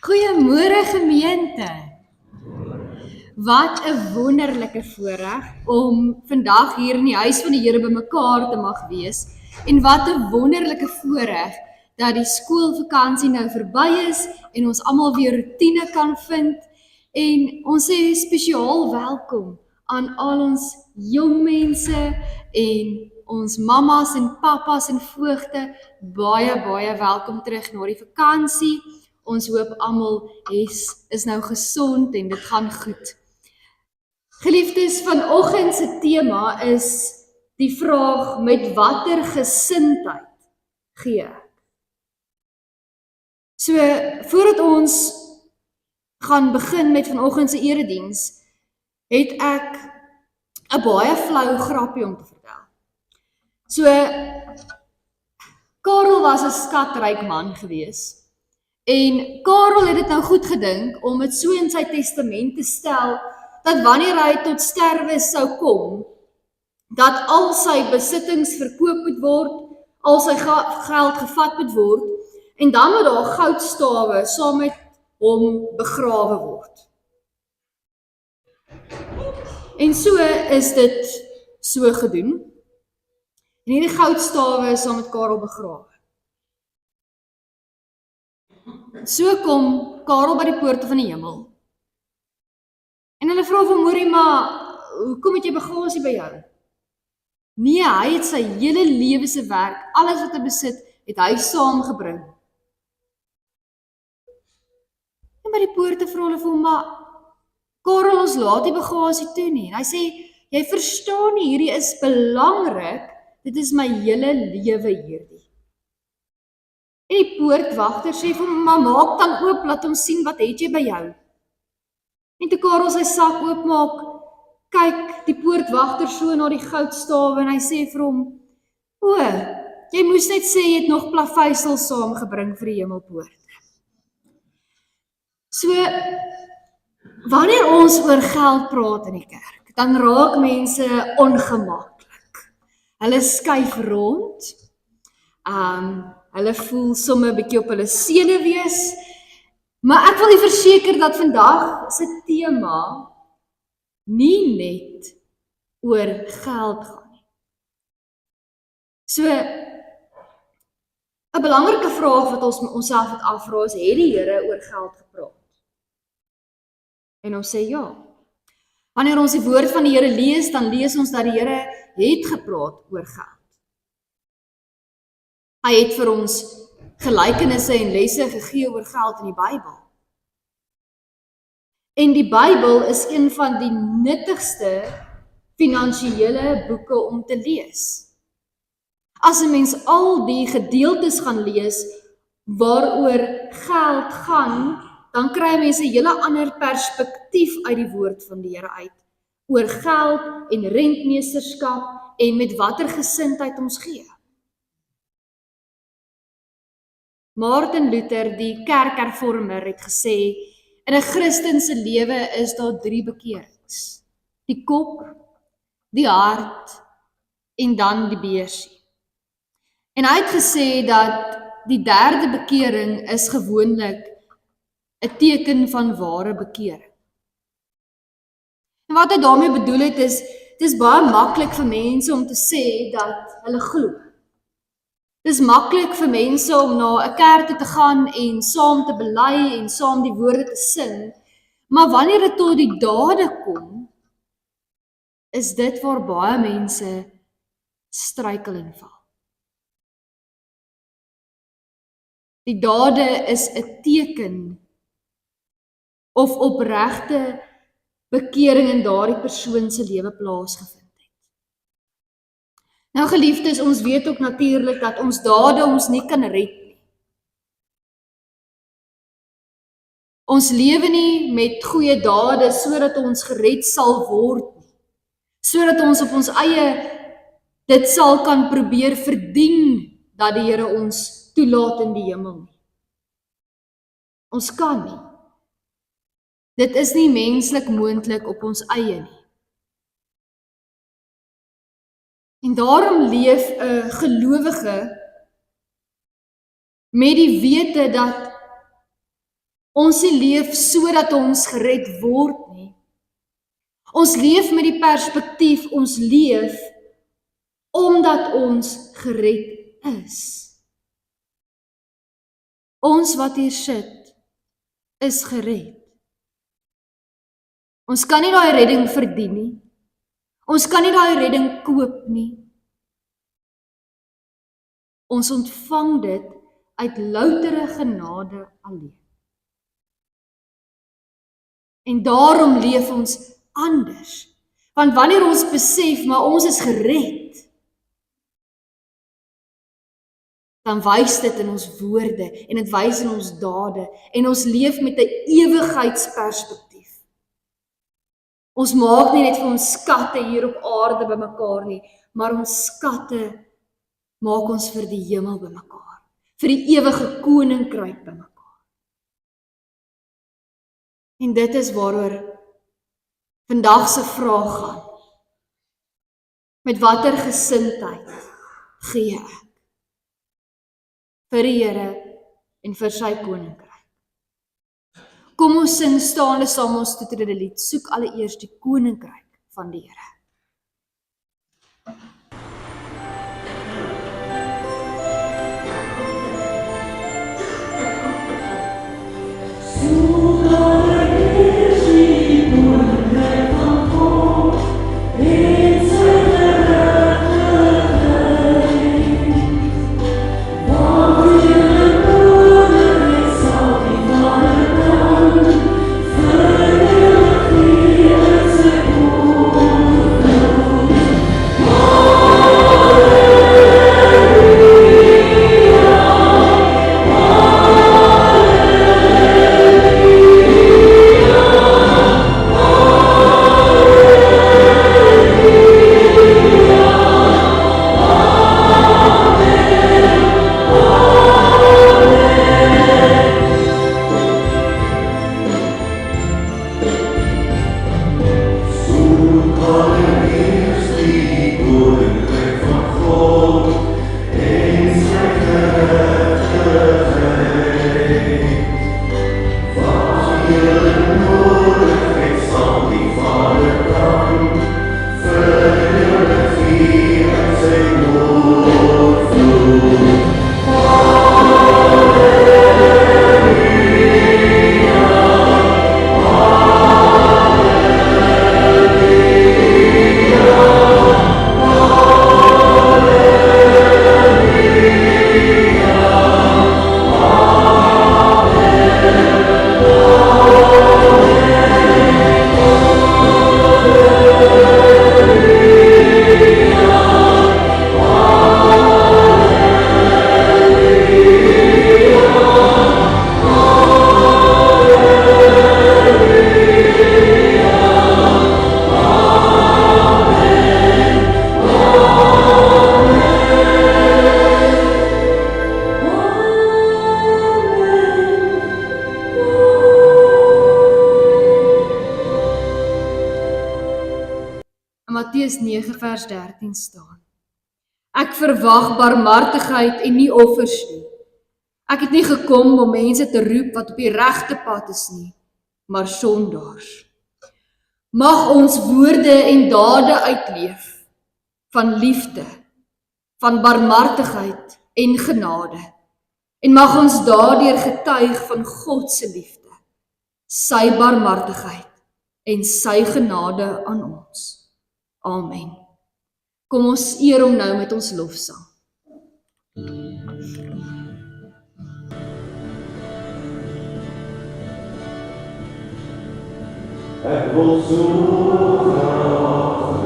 Goeiemôre gemeente. Wat 'n wonderlike voorreg om vandag hier in die huis van die Here bymekaar te mag wees. En wat 'n wonderlike voorreg dat die skoolvakansie nou verby is en ons almal weer rotine kan vind. En ons sê spesiaal welkom aan al ons jong mense en ons mammas en pappas en voogte. Baie welkom terug na die vakansie. Ons hoop almal is nou gesond en dit gaan goed. Geliefdes, vanoggend se tema is die vraag: met watter gesindheid gee ek? So, voordat ons gaan begin met vanoggend se erediens, het ek 'n baie flou grappie om te vertel. So, Karel was 'n skatryk man gewees. En Karel het dit nou goed gedink om dit so in sy testament te stel, dat wanneer hy tot sterwe sou kom, dat al sy besittings verkoop moet word, al sy geld gevat moet word, en dan moet daar goudstawe saam met hom begrawe word. En so is dit so gedoen. En hierdie goudstawe is saam met Karel begrawe. So kom Karel by die poorte van die hemel. En hulle vra vir Moorie, maar hoekom het jy bagasie by jou? Nee, hy het sy hele lewe se werk, alles wat hy besit, het hy saamgebring. En by die poorte vra hulle vir hom, maar Karel, ons laat die bagasie toe nie. En hy sê, jy verstaan nie, hierdie is belangrik, dit is my hele lewe hierdie. En die poortwagter sê vir hom, maar maak dan oop, laat ons sien, wat het jy by jou? En toe Karel sy sak oopmaak, kyk die poortwagter so na die goudstawe en hy sê vir hom, o, jy moes net sê jy het nog plaveisel saamgebring vir die hemelpoorte. So, wanneer ons oor geld praat in die kerk, dan raak mense ongemaklik. Hulle skuif rond, hulle voel somme 'n bietjie op hulle senuwees, maar ek wil u verseker dat vandag se tema nie net oor geld gaan nie. So, 'n belangrike vraag wat ons onsself moet afvra is, het die Here oor geld gepraat? En ons sê ja. Wanneer ons die woord van die Here lees, dan lees ons dat die Here het gepraat oor geld. Hy het vir ons gelykenisse en lesse gegee oor geld in die Bybel. En die Bybel is een van die nuttigste finansiële boeke om te lees. As 'n mens al die gedeeltes gaan lees waaroor geld gaan, dan kry mense 'n hele ander perspektief uit die woord van die Here uit, oor geld en rentmeesterskap en met watter gesindheid ons gee. Martin Luther, die kerkhervormer, het gesê, in 'n Christen se lewe is daar 3 bekeerings. Die kop, die hart en dan die beursie. En hy het gesê dat die 3de bekering is gewoonlik 'n teken van ware bekering. En wat hy daarmee bedoel het is, dit is baie maklik vir mense om te sê dat hulle glo. Dit is maklik vir mense om na 'n kerk toe te gaan en saam te bely en saam die woorde te sing, maar wanneer dit tot die dade kom, is dit waar baie mense struikel en val. Die dade is 'n teken of opregte bekering in daardie persoon se lewe plaasgevind. Nou geliefdes, ons weet ook natuurlik dat ons dade ons nie kan red nie. Ons lewe nie met goeie dade sodat ons gered sal word nie. Sodat ons op ons eie dit sal kan probeer verdien dat die Here ons toelaat in die hemel nie. Ons kan nie. Dit is nie menslik moontlik op ons eie nie. En daarom leef 'n gelowige met die wete dat Ons leef sodat ons gered word nie. Ons leef met die perspektief, ons leef omdat ons gered is. Ons wat hier sit, is gered. Ons kan nie daai redding verdien nie. Ons kan nie daai redding koop nie. Ons ontvang dit uit loutere genade alleen. En daarom leef ons anders. Want wanneer ons besef, maar ons is gered, dan wys dit in ons woorde en dit wys in ons dade en ons leef met 'n ewigheidsperspektief. Ons maak nie net vir ons skatte hier op aarde bymekaar nie, maar ons skatte maak ons vir die hemel bymekaar, vir die ewige koninkryk bymekaar. En dit is waaroor vandag se vraag gaan. Met watter gesindheid gee ek vir die Here en vir sy koninkryk? Kom ons sing staande saam ons toetrede lied, soek alleeers die koninkryk van die Here. Matteus 9 vers 13 staan. Ek verwag barmhartigheid en nie offers nie. Ek het nie gekom om mense te roep wat op die regte pad is nie, maar sondaars. Mag ons woorde en dade uitleef van liefde, van barmhartigheid en genade. En mag ons daardeur getuig van God se liefde, sy barmhartigheid en sy genade aan ons. Amen. Kom ons eer hom nou met ons lofsang. Ek wil so graag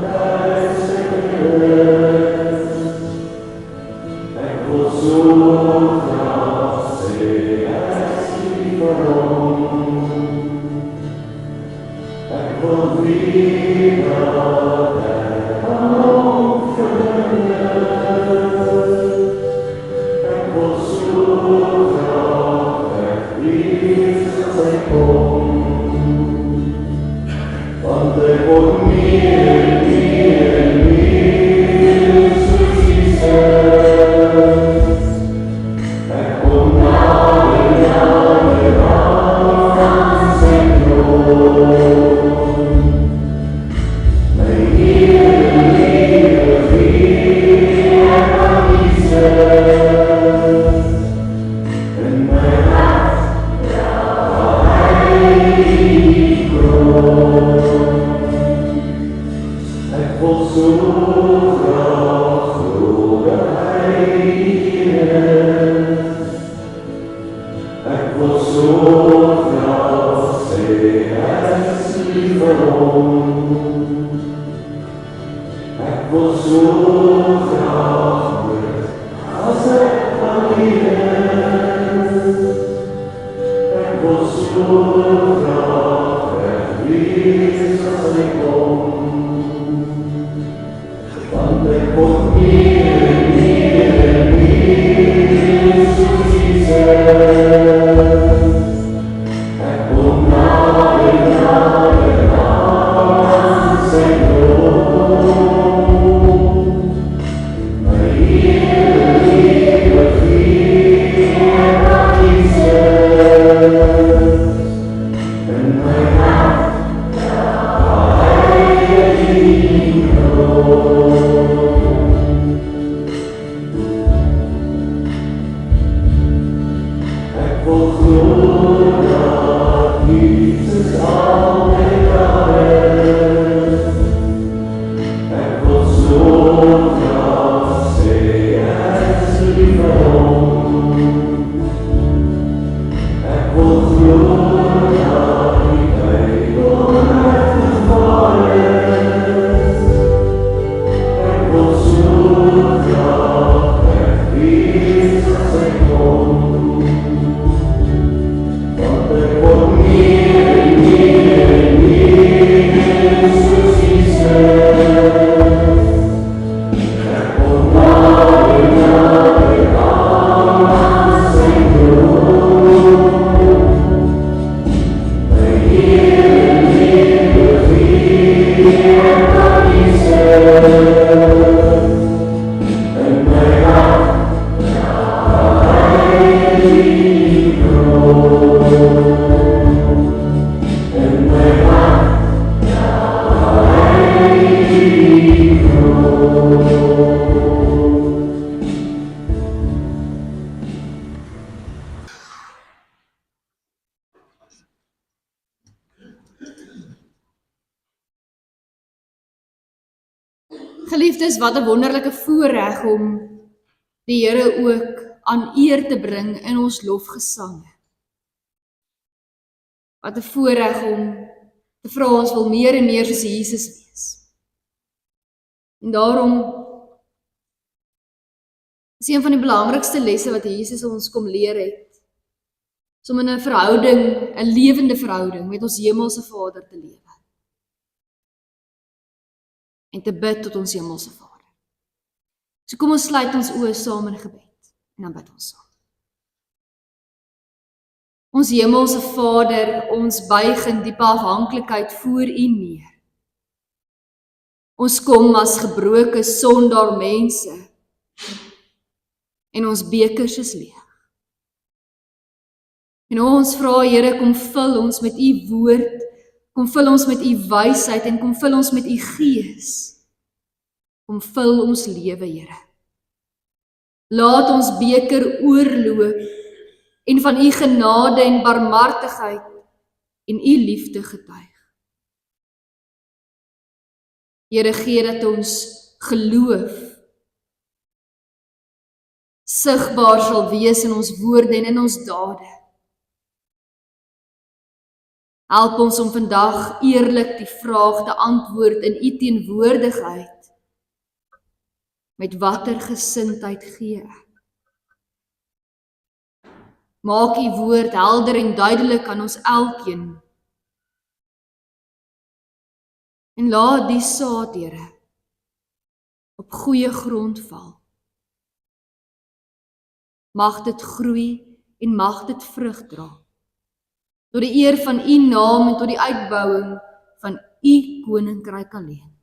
huis wees. Ek wil so graag sê ek lief vir hom. Ek wil weer Ek kom na Ek wil so graag sê, ek is lief vir hom. Ek wil so graag hoor, as ek alleen. Ek wil so graag wegwees as ek kom. Want ek word meer en meer en meer soos Jesus. Ek kom nader, nader, nader aan sy troon. My Heer, lieve vriend, aan Jesus. In my hart, waar hy die kroon. Ek wil glo dat Jesus altyd daar is. Ek wil so graag sê, ek is lief vir hom. Ek wil glo dat die Bybel regtig waar is. Ek wil so graag wegwees as ek kom. Want ek word meer en meer en meer soos Jesus. Ek kom nader, nader aan sy troon. My Heer, lieve vriend, aan Jesus. In my hart, waar hy die kroon. In my hart, waar hy die kroon. Geliefdes, wat 'n wonderlike voorreg om die Here ook aan eer te bring in ons lofgesange. Wat 'n voorreg om te vra ons wil meer en meer soos Jesus wees. En daarom is een van die belangrikste lesse wat Jesus ons kom leer het, is om in 'n verhouding, 'n lewende verhouding met ons hemelse Vader te lewe. En te bid tot ons hemelse Vader. So kom ons sluit ons oë saam in gebed en dan bid ons saam. Ons hemelse Vader, ons buig in diepe afhanklikheid voor U neer. Ons kom as gebroke sondaar mense en ons bekers is leeg. En ons vra Here, kom vul ons met U woord, kom vul ons met U wysheid en kom vul ons met U gees. Kom vul ons lewe, Here. Laat ons beker oorloop en van U genade en barmhartigheid en U liefde getuig. Here, gee dat ons geloof sigbaar sal wees in ons woorde en in ons dade. Help ons om vandag eerlik die vraag te antwoord in U teenwoordigheid. Met watter gesindheid gee ek? Maak U woord helder en duidelik aan ons elkeen. En laat die saad, Here, op goeie grond val. Mag dit groei en mag dit vrug dra. Tot die eer van U naam en tot die uitbouing van U koninkryk alleen.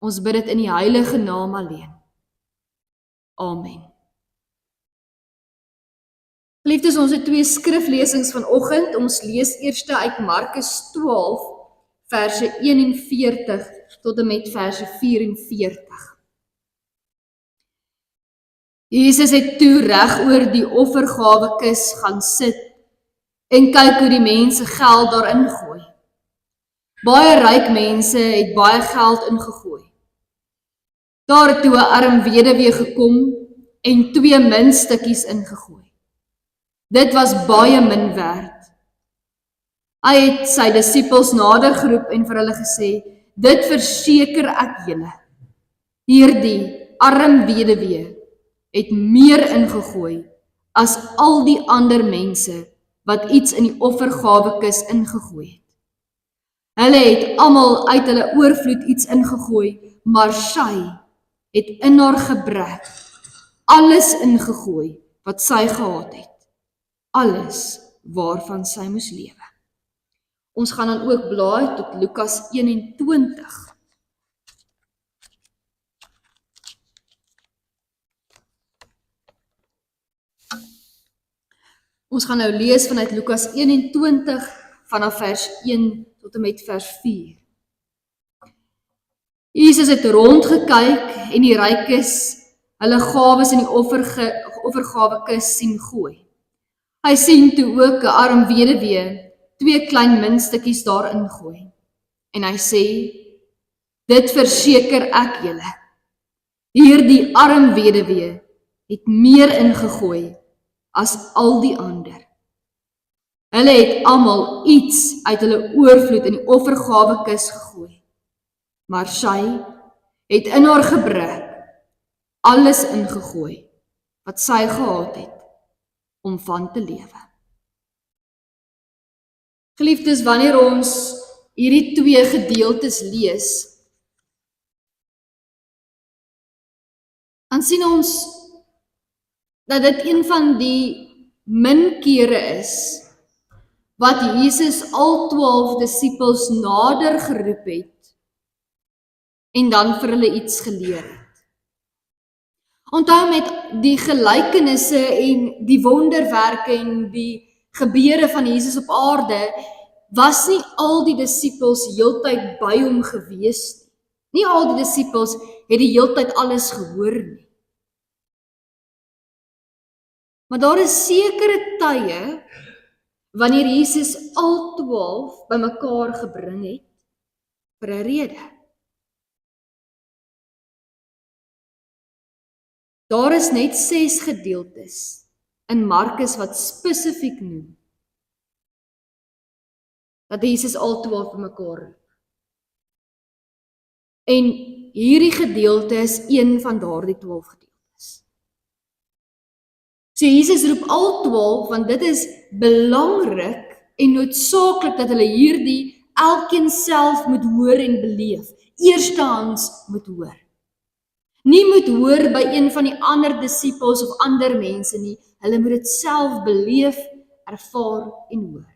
Ons bid dit in die heilige naam alleen. Amen. Geliefdes, ons het 2 skriflesings vanoggend. Ons lees eers uit Markus 12, verse 41 tot en met verse 44. Jesus het toe reg oor die offergawekis gaan sit en kyk hoe die mense geld daarin gooi. Baie ryk mense het baie geld ingegooi. Daar het toe 'n arm weduwee gekom en 2 muntstukkies ingegooi. Dit was baie min werd. Hy het sy disippels nader geroep en vir hulle gesê, dit verseker ek julle, hierdie arm weduwee het meer ingegooi as al die ander mense wat iets in die offergawekis ingegooi het. Hulle het almal uit hulle oorvloed iets ingegooi, maar sy het in haar gebrek alles ingegooi wat sy gehad het. Alles waarvan sy moes lewe. Ons gaan dan ook blaai tot Lukas 21. Ons gaan nou lees vanuit Lukas 21 vanaf vers 1 tot en met vers 4. Jesus het rondgekyk en die rykes hulle gawes in die offergawekis sien gooi. Hy sien toe ook 'n arm weduwee 2 klein muntstukkies daarin gooi. En hy sê, dit verseker ek julle, hierdie arm weduwee het meer ingegooi as al die ander. Hulle het almal iets uit hulle oorvloed in die offergawekis gegooi, maar sy het in haar gebrek alles ingegooi wat sy gehad het om van te lewe. Geliefdes, wanneer ons hierdie 2 gedeeltes lees, dan sien ons dat dit een van die min kere is wat Jesus al 12 disippels nader geroep het en dan vir hulle iets geleer het. Onthou met die gelykenisse en die wonderwerke en die gebeure van Jesus op aarde, was nie al die disippels heeltyd by hom gewees nie. Nie al die disippels het die heeltyd alles gehoor nie. Maar daar is sekere tye wanneer Jesus al 12 bymekaar gebring het vir 'n rede. Daar is net 6 gedeeltes in Markus wat spesifiek noem dat Jesus al 12 bymekaar roep. En hierdie gedeelte is een van daardie 12 gedeeltes. So Jesus roep al 12 want dit is belangrik en noodsaaklik dat hulle hierdie elkeen self moet hoor en beleef. Eerstehands moet hoor. Nie moet hoor by een van die ander disippels of ander mense nie. Hulle moet dit self beleef, ervaar en hoor.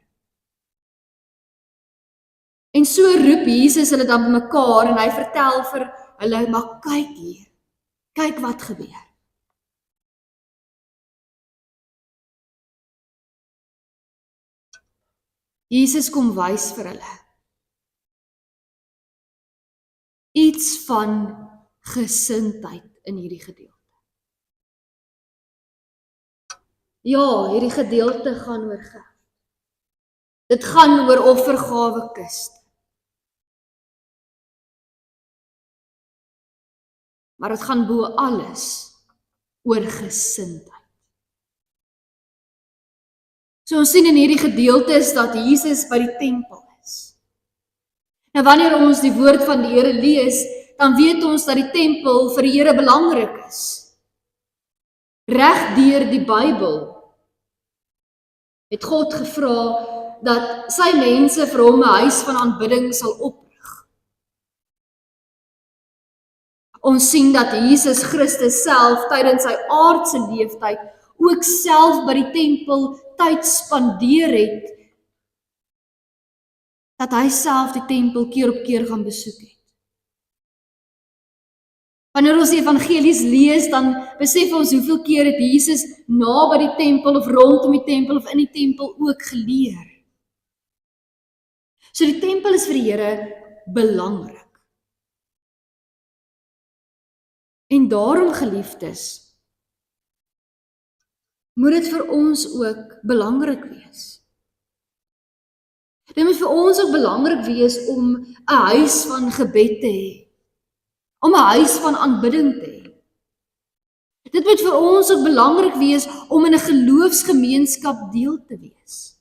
En so roep Jesus hulle dan bymekaar en hy vertel vir hulle, maar kyk hier, kyk wat gebeur. Jesus kom wys vir hulle iets van gesindheid in hierdie gedeelte. Ja, hierdie gedeelte gaan oor geld. Dit gaan oor offergawekis. Maar dit gaan bo alles oor gesindheid. So ons sien in hierdie gedeeltes dat Jesus by die tempel is. Nou wanneer ons die woord van die Here lees, dan weet ons dat die tempel vir die Here belangrik is. Reg deur die Bybel het God gevra dat sy mense vir hom 'n huis van aanbidding sal oprig. Ons sien dat Jesus Christus self tydens sy aardse leeftyd ook self by die tempel tyd spandeer het, dat hy self die tempel keer op keer gaan besoek het. Wanneer ons die evangelies lees, dan besef ons hoeveel keer het Jesus naby die tempel of rondom die tempel of in die tempel ook geleer. So die tempel is vir die Here belangrik. En daarom, geliefdes, moet dit vir ons ook belangrik wees. Dit moet vir ons ook belangrik wees om 'n huis van gebed te hê, om 'n huis van aanbidding te hê. Dit moet vir ons ook belangrik wees om in 'n geloofsgemeenskap deel te wees.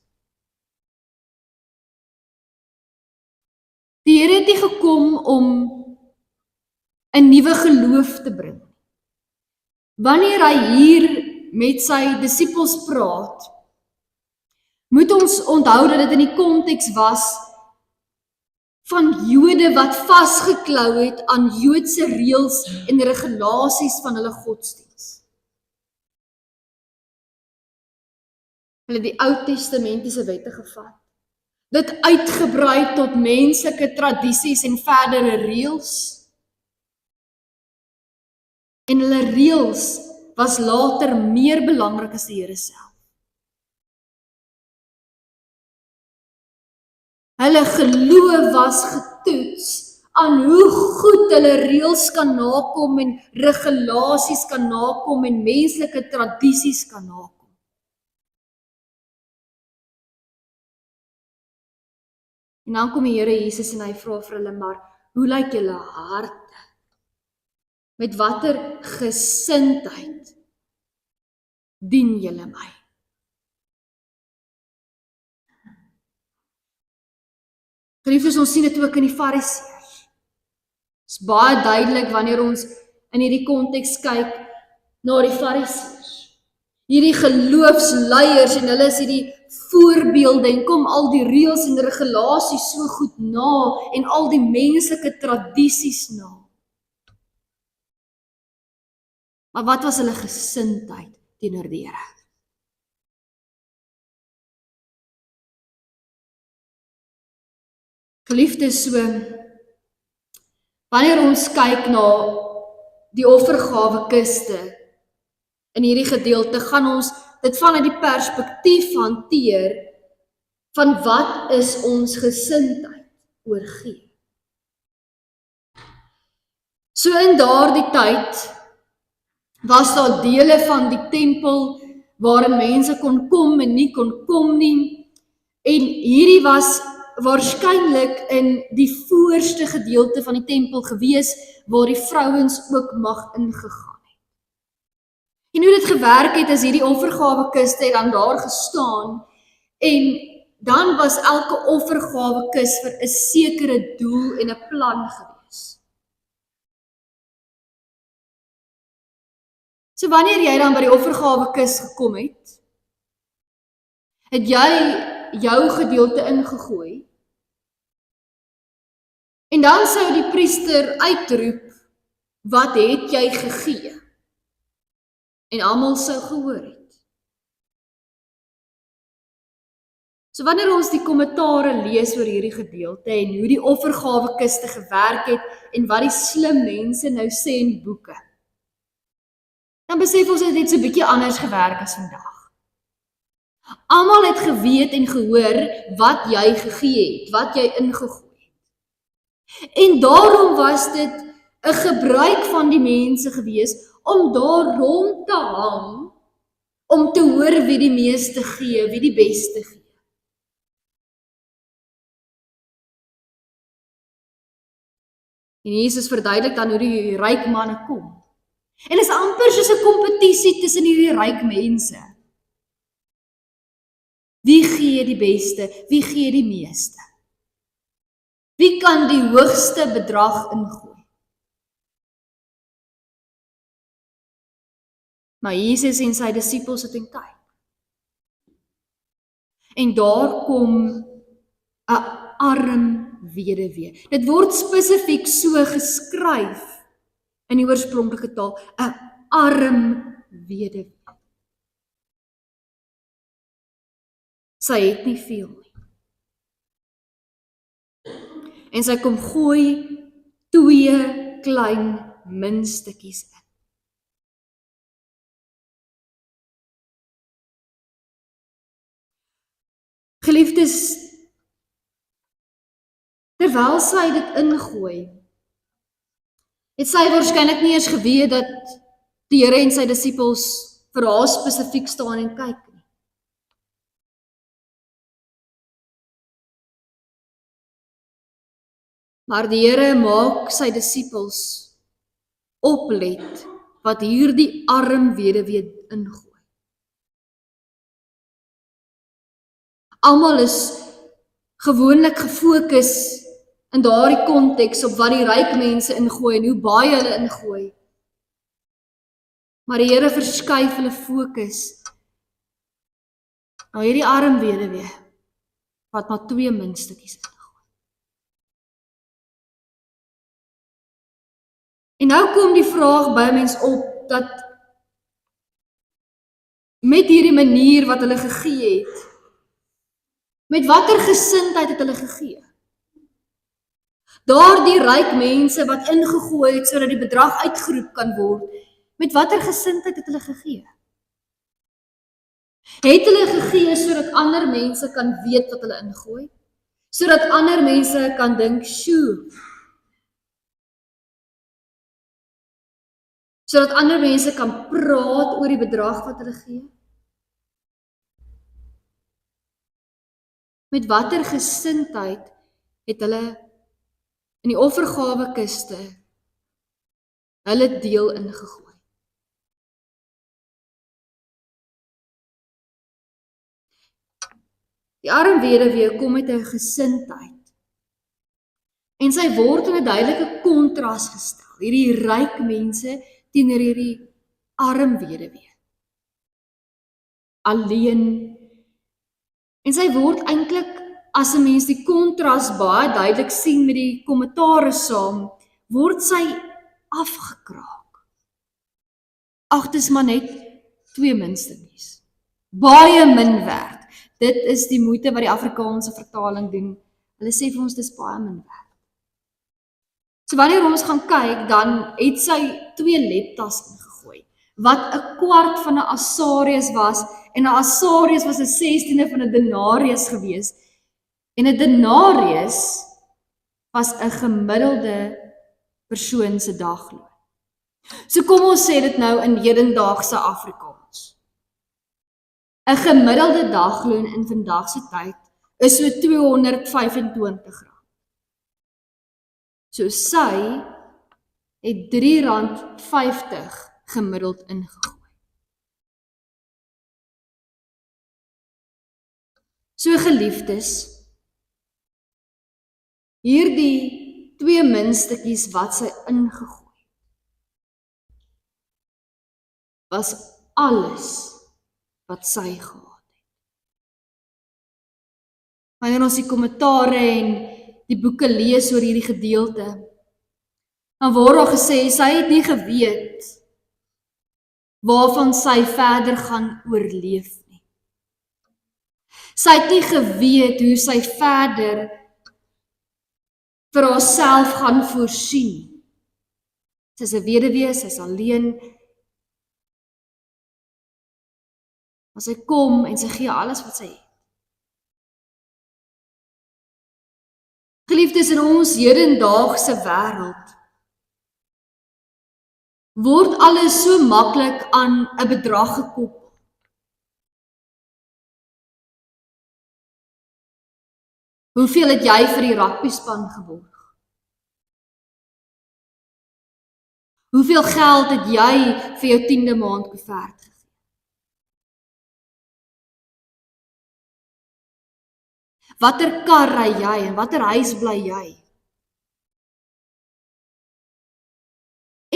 Die Here het nie gekom om 'n nuwe geloof te bring. Wanneer hy hier met sy disippels praat, moet ons onthou dat dit in die konteks was van Jode wat vasgeklou het aan Joodse reëls en regulasies van hulle godsdiens. Hulle het die Ou Testamentiese wette gevat, dit uitgebrei tot menslike tradisies en verdere reëls. En hulle reëls was later meer belangrik as die Here self. Hulle geloof was getoets aan hoe goed hulle reëls kan nakom en regulasies kan nakom en menslike tradisies kan nakom. En dan kom die Here Jesus en hy vra vir hulle, maar hoe lyk julle harte? Met watter gesindheid dien julle my? Geliefdes, ons sien dit ook in die Fariseërs. Dit is baie duidelik wanneer ons in hierdie konteks kyk na die Fariseërs. Hierdie geloofsleiers en hulle is hierdie voorbeelde en kom al die reëls en regulasies so goed na en al die menslike tradisies na. Maar wat was hulle gesindheid teenoor die Here? Geliefdes, so wanneer ons kyk na die offergawe kiste in hierdie gedeelte, gaan ons dit vanuit die perspektief hanteer van wat is ons gesindheid oor gee. So in daardie tyd was daar dele van die tempel waarin mense kon kom en nie kon kom nie, en hierdie was waarskynlik in die voorste gedeelte van die tempel gewees, waar die vrouens ook mag ingegaan het. En hoe dit gewerk het, is hierdie offergawe kiste het dan daar gestaan, en dan was elke offergawe kus vir 'n sekere doel en 'n plan gewees. So wanneer jy dan by die offergawe kus gekom het jy jou gedeelte ingegooi, en dan sou die priester uitroep, wat het jy gegee? En almal sou gehoor het. So wanneer ons die kommentare lees oor hierdie gedeelte en hoe die offergawe kiste gewerk het en wat die slim mense nou sê in boeke, dan besef ons dit het so 'n bietjie anders gewerk as vandag. Almal het geweet en gehoor wat jy gegee het, wat jy ingegooi het. En daarom was dit 'n gebruik van die mense gewees om daar rond te hang, om te hoor wie die meeste gee, wie die beste gee. En Jesus verduidelik dan hoe die ryk manne kom. En is amper soos 'n kompetisie tussen hierdie ryk mense. Wie gee die beste? Wie gee die meeste? Wie kan die hoogste bedrag ingooi? Maar Jesus en sy disippels het en kyk. En daar kom 'n arm weduwee. Dit word spesifiek so geskryf in die oorspronklike taal, 'n arm weduwee. Sy het nie veel nie. En sy kom gooi 2 klein muntstukkies in. Geliefdes, terwyl sy dit ingooi, het sy waarskynlik nie eens geweet dat die Here en sy disippels vir haar spesifiek staan en kyk nie. Maar die Here maak sy disippels oplet wat hierdie arm weduwee ingooi. Almal is gewoonlik gefokus in daardie konteks op wat die ryk mense ingooi en hoe baie hulle ingooi. Maar die Here verskuif hulle fokus na hierdie arm weduwee wat maar 2 muntstukkies ingooi. En nou kom die vraag by 'n mens op dat met hierdie manier wat hulle gegee het, met watter gesindheid het hulle gegee? Daardie ryk mense wat ingegooi het sodat die bedrag uitgeroep kan word, met watter gesindheid het hulle gegee? Het hulle gegee sodat ander mense kan weet wat hulle ingooi? Sodat ander mense kan dink, "Sjoe." Sodat ander mense kan praat oor die bedrag wat hulle gee? Met watter gesindheid het hulle in die offergawe kiste hulle deel ingegooi? Die arm weduwee kom met 'n gesindheid en sy word in 'n duidelike kontras gestel. Hierdie ryk mense teenoor hierdie arm weduwee. Alleen. En sy word eintlik, as 'n mens die kontras baie duidelik sien met die kommentare saam, word sy afgekraak. Ag, dis maar net 2 muntstukkies. Baie min werd. Dit is die moeite wat die Afrikaanse vertaling doen. Hulle sê vir ons dis baie min werd. So wanneer ons gaan kyk, dan het sy 2 leptas ingegooi, wat 'n kwart van 'n asarius was, en 'n asarius was 'n 16de van 'n denarius gewees, en 'n denarius was 'n gemiddelde persoon se dagloon. So kom ons sê dit nou in hedendaagse Afrikaans. 'n gemiddelde dagloon in vandag se tyd is so R225. So sy het R3.50 gemiddeld ingegooi. So geliefdes, hierdie 2 muntstukkies wat sy ingegooi het, was alles wat sy gehad het. Wanneer ons die kommentare en die boeke lees oor hierdie gedeelte, dan word daar gesê, sy het nie geweet waarvan sy verder gaan oorleef nie. Sy het nie geweet hoe sy verder vir haarself gaan voorsien. Sy is 'n weduwee, sy is alleen, maar sy kom en sy gee alles wat sy het. Geliefdes, in ons hedendaagse wêreld word alles so maklik aan 'n bedrag gekoppel. Hoeveel het jy vir die rugbyspan geborg? Hoeveel geld het jy vir jou 10de maand koevert gegee? Watter kar ry jy en watter huis bly jy?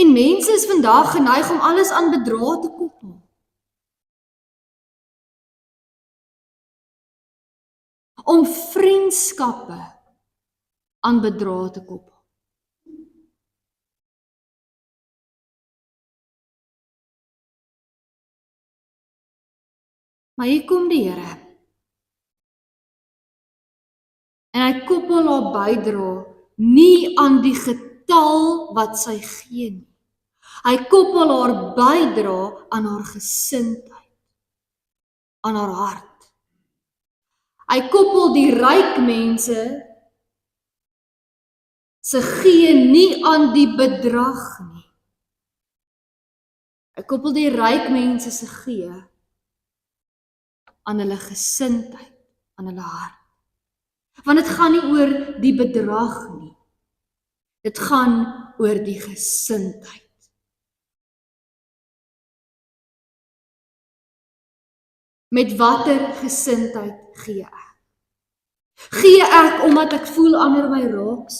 En mense is vandag geneig om alles aan bedrae te koppel. Om vriendskappe aan bedrae te koppel. Maar hier kom die Here. En hy koppel haar bydrae nie aan die getal wat sy gee nie. Hy koppel haar bydrae aan haar gesindheid, aan haar hart. Hy koppel die ryk mense se gee nie aan die bedrag nie. Hy koppel die ryk mense se gee aan hulle gesindheid, aan hulle hart. Want dit gaan nie oor die bedrag nie. Dit gaan oor die gesindheid. Met watter gesindheid gee ek? Gee ek omdat ek voel ander my raaks?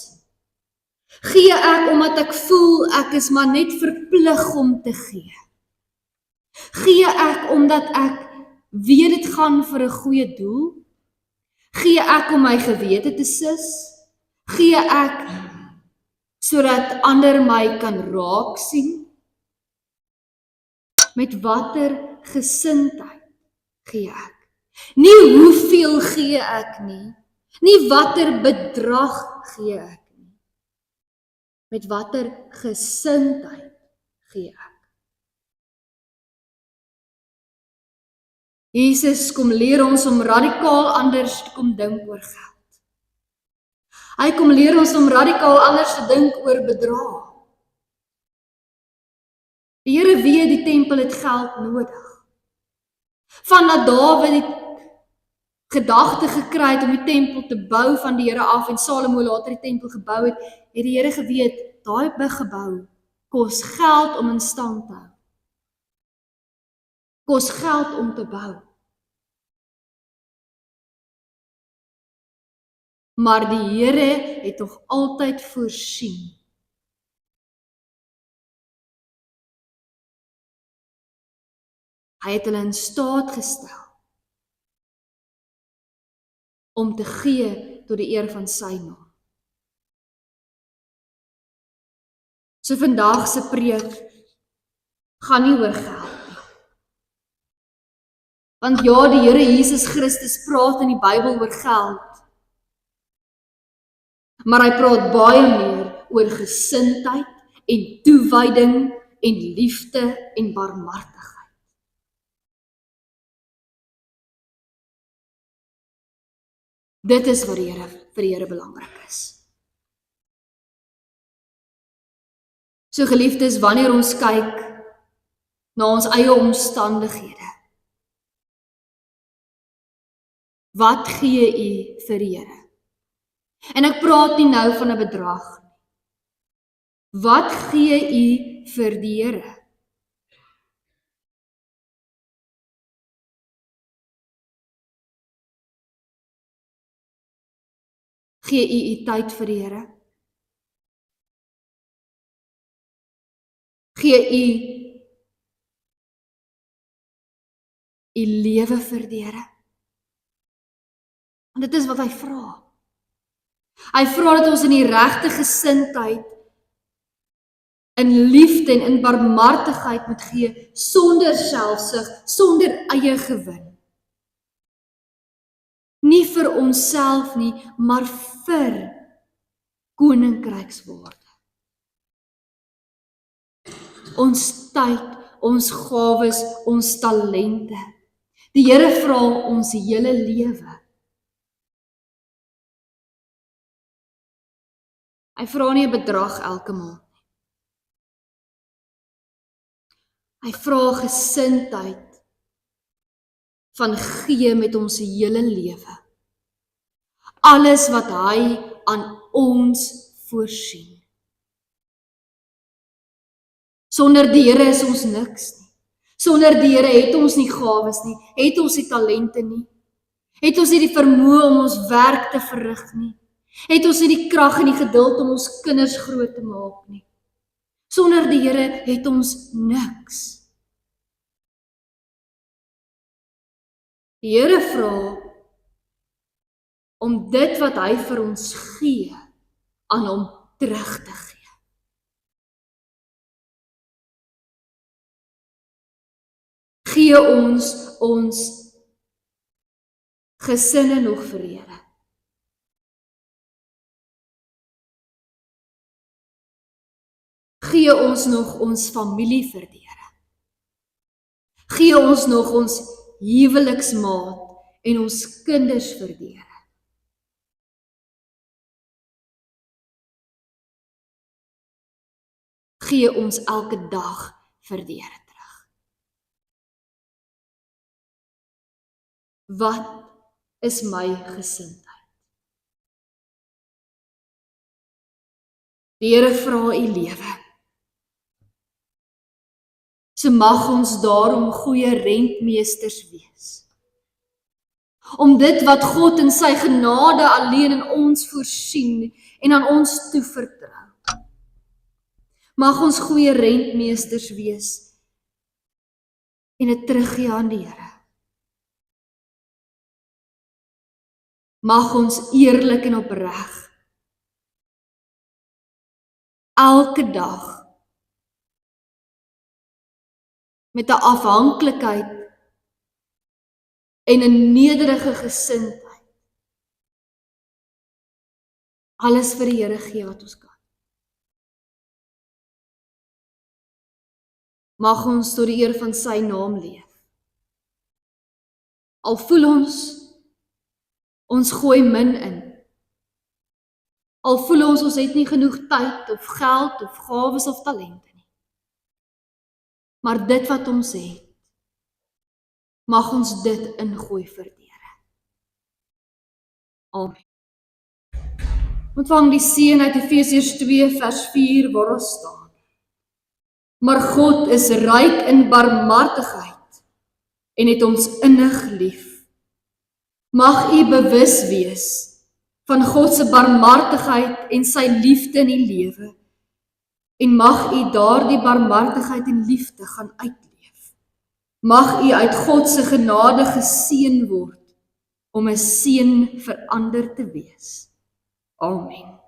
Gee ek omdat ek voel ek is maar net verplig om te gee? Gee ek omdat ek weet dit gaan vir 'n goeie doel? Gee ek om my gewete te sis? Gee ek sodat ander my kan raak sien? Met watter gesindheid gee ek? Nie hoeveel gee ek nie, nie watter bedrag gee ek nie. Met watter gesindheid gee ek? Jesus kom leer ons om radikaal anders te kom dink oor geld. Hy kom leer ons om radikaal anders te dink oor bedrag. Die Here weet die tempel het geld nodig. Vandat Dawid die gedagte gekry het om die tempel te bou van die Here af en Salomo later die tempel gebou het, het die Here geweet, daai gebou kos geld om in stand te hou. Kos geld om te bou. Maar die Here het nog altyd voorsien. Hy het hulle in staat gestel om te gee tot die eer van sy naam. So vandag se preek gaan nie oor geld nie. Want ja, die Here Jesus Christus praat in die Bybel oor geld. Maar hy praat baie meer oor gesindheid en toewyding en liefde en barmhartigheid. Dit is wat vir die Here belangrik is. So geliefdes, wanneer ons kyk na ons eie omstandighede, wat gee u vir die Here? En ek praat nie nou van 'n bedrag nie. Wat gee u vir die Here? Gee u tyd vir die Here? Gee u lewe vir die Here? Want dit is wat hy vra. Hy vra dat ons in die regte gesindheid, in liefde en in barmhartigheid moet gee, sonder selfsug, sonder eie gewin. Nie vir onsself nie, maar vir koninkrykswaarde. Ons tyd, ons gawes, ons talente. Die Here vra ons hele lewe. Hy vra nie 'n bedrag elke maand nie. Hy vra gesindheid van gee met ons hele lewe. Alles wat hy aan ons voorsien. Sonder die Here is ons niks nie. Sonder die Here het ons nie gawes nie, het ons nie talente nie. Het ons nie die vermoë om ons werk te verrig nie. Het ons nie die krag en die geduld om ons kinders groot te maak nie. Sonder die Here het ons niks. Die Here vra om dit wat hy vir ons gee, aan hom terug te gee. Gee ons gesinne nog vir die Here. Gee ons nog ons familie vir die Here. Gee ons nog ons huweliksmaat en ons kinders vir die Here. Gee ons elke dag vir die Here terug. Wat is my gesindheid? Die Here vra u lewe. So mag ons daarom goeie rentmeesters wees. om dit wat God in sy genade alleen in ons voorsien en aan ons toevertrou. Mag ons goeie rentmeesters wees en dit teruggee aan die Here. Mag ons eerlik en opreg elke dag met 'n afhanklikheid en 'n nederige gesindheid alles vir die Here gee wat ons kan. Mag ons tot die eer van sy naam leef. Al voel ons gooi min in. Al voel ons het nie genoeg tyd of geld of gawes of talente nie. Maar dit wat ons het, mag ons dit ingooi vir die Here. Amen. Ontvang die seën uit Efesiërs 2 vers 4 waar daar staan: Maar God is ryk in barmhartigheid en het ons innig lief. Mag u bewus wees van God se barmhartigheid en sy liefde in die lewe, en mag u daardie barmhartigheid en liefde gaan uitleef. Mag u uit God se genade geseën word om 'n seën vir ander te wees. Amen.